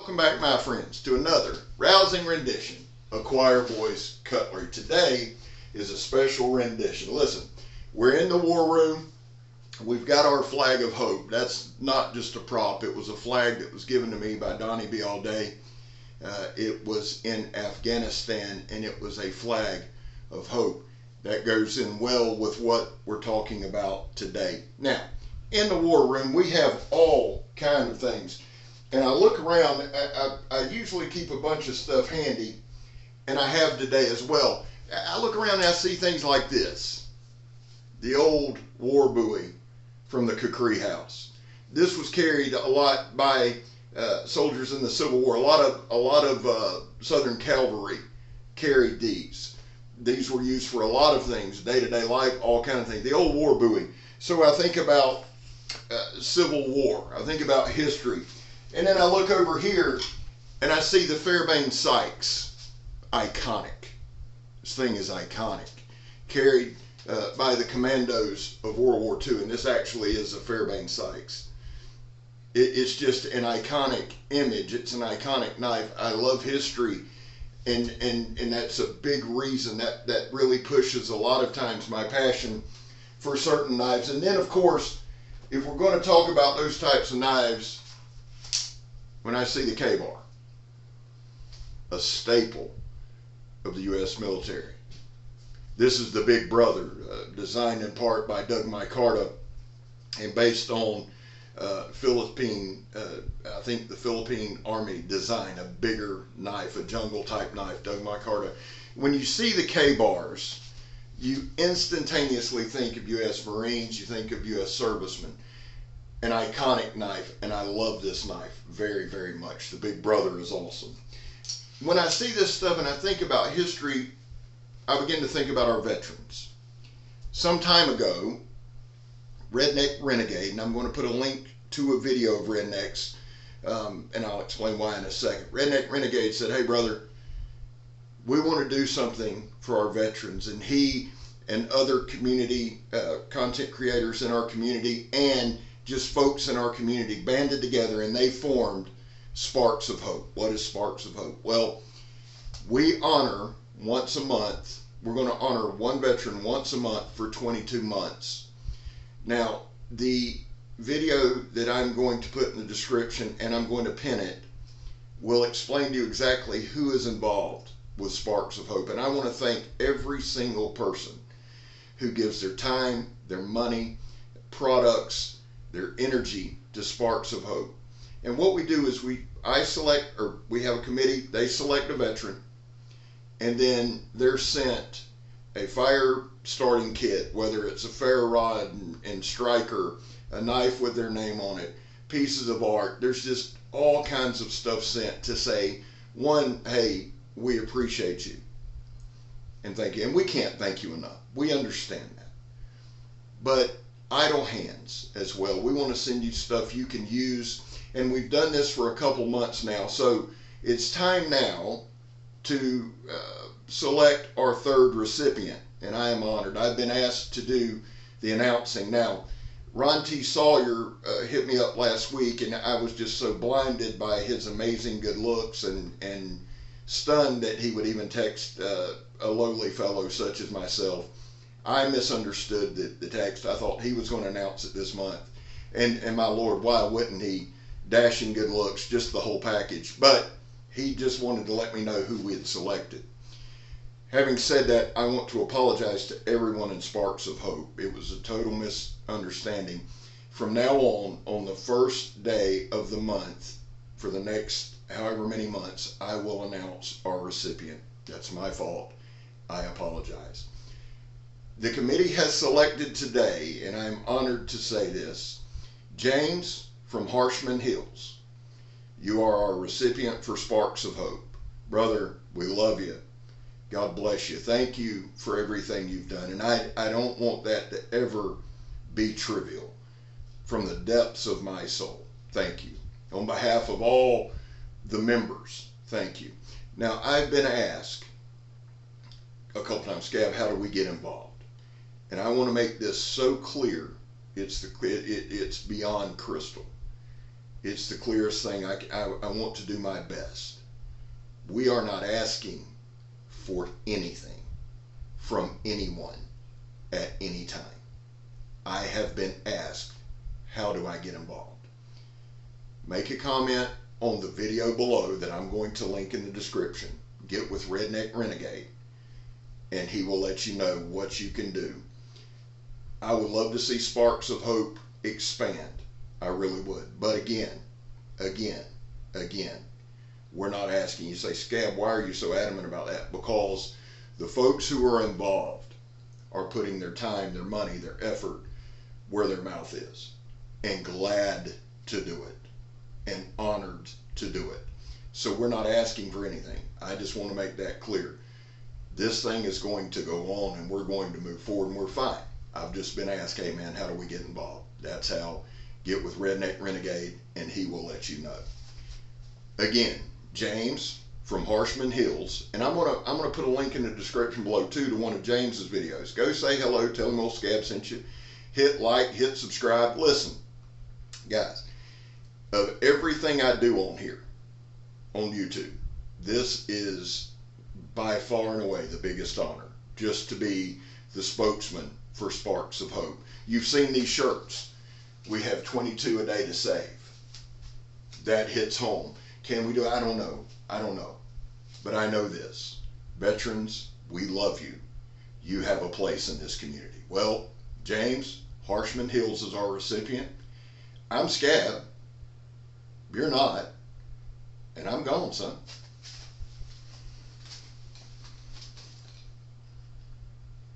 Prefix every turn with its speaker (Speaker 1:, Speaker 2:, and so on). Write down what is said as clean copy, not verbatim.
Speaker 1: Welcome back, my friends, to another rousing rendition of Choir Boys Cutlery. Today is a special rendition. Listen, we're in the war room. We've got our flag of hope. That's not just a prop. It was a flag that was given to me by Donnie B. All Day. It was in Afghanistan, and it was a flag of hope. That goes in well with what we're talking about today. Now, in the war room, we have all kinds of things. And I look around, I usually keep a bunch of stuff handy, and I have today as well. I look around and I see things like this. The old war buoy from the Kukri House. This was carried a lot by soldiers in the Civil War. A lot of Southern cavalry carried these. These were used for a lot of things, day-to-day life, all kind of things. The old war buoy. So I think about Civil War. I think about history. And then I look over here and I see the Fairbairn Sykes. Iconic. This thing is iconic. Carried by the commandos of World War II. And this actually is a Fairbairn Sykes. It's just an iconic image. It's an iconic knife. I love history. And that's a big reason that really pushes a lot of times my passion for certain knives. And then, of course, if we're going to talk about those types of knives, when I see the K-bar, a staple of the U.S. military. This is the Big Brother, designed in part by Doug Micarta and based on Philippine, I think the Philippine Army designed a bigger knife, a jungle type knife, Doug Micarta. When you see the K-bars, you instantaneously think of U.S. Marines, you think of U.S. servicemen. An iconic knife, and I love this knife very, very much. The Big Brother is awesome. When I see this stuff and I think about history, I begin to think about our veterans. Some time ago, Renegade, and I'm going to put a link to a video of Redneck's, and I'll explain why in a second. Renegade said, hey brother, we want to do something for our veterans, and he and other community content creators in our community and just folks in our community banded together and they formed Sparks of Hope. What is Sparks of Hope? Well, we honor once a month. We're going to honor one veteran once a month for 22 months. Now, the video that I'm going to put in the description, and I'm going to pin it, will explain to you exactly who is involved with Sparks of Hope. And I want to thank every single person who gives their time, their money, products, their energy to Sparks of Hope. And what we do is we have a committee, they select a veteran, and then they're sent a fire starting kit, whether it's a ferro rod and striker, a knife with their name on it, pieces of art. There's just all kinds of stuff sent to say, one, hey, we appreciate you and thank you. And we can't thank you enough. We understand that. But idle hands as well. We want to send you stuff you can use, and we've done this for a couple months now. So it's time now to select our third recipient, and I am honored. I've been asked to do the announcing. Now, Ron T. Sawyer hit me up last week, and I was just so blinded by his amazing good looks and stunned that he would even text a lowly fellow such as myself. I misunderstood the text. I thought he was going to announce it this month. And my Lord, why wouldn't he? Dashing good looks, just the whole package. But he just wanted to let me know who we had selected. Having said that, I want to apologize to everyone in Sparks of Hope. It was a total misunderstanding. From now on the first day of the month, for the next however many months, I will announce our recipient. That's my fault. I apologize. The committee has selected today, and I'm honored to say this, James from Harshman Hills. You are our recipient for Sparks of Hope. Brother, we love you. God bless you. Thank you for everything you've done. And I don't want that to ever be trivial. From the depths of my soul, thank you. On behalf of all the members, thank you. Now, I've been asked a couple times, Scab, how do we get involved? And I want to make this so clear, it's beyond crystal. It's the clearest thing. I want to do my best. We are not asking for anything from anyone at any time. I have been asked, how do I get involved? Make a comment on the video below that I'm going to link in the description. Get with Redneck Renegade, and he will let you know what you can do. I would love to see Sparks of Hope expand. I really would. But again, we're not asking. You say, Scab, why are you so adamant about that? Because the folks who are involved are putting their time, their money, their effort where their mouth is, and glad to do it, and honored to do it. So we're not asking for anything. I just want to make that clear. This thing is going to go on, and we're going to move forward, and we're fine. I've just been asked, hey man, how do we get involved? That's how. Get with Redneck Renegade, and he will let you know. Again, James from Harshman Hills, and I'm gonna put a link in the description below too to one of James's videos. Go say hello, tell him old Scab sent you. Hit like, hit subscribe. Listen, guys, of everything I do on here, on YouTube, this is by far and away the biggest honor, just to be the spokesman for Sparks of Hope. You've seen these shirts. We have 22 a day to save. That hits home. Can we do it? I don't know. But I know this. Veterans, we love you. You have a place in this community. Well, James, Harshman Hills is our recipient. I'm Scab. You're not. And I'm gone, son.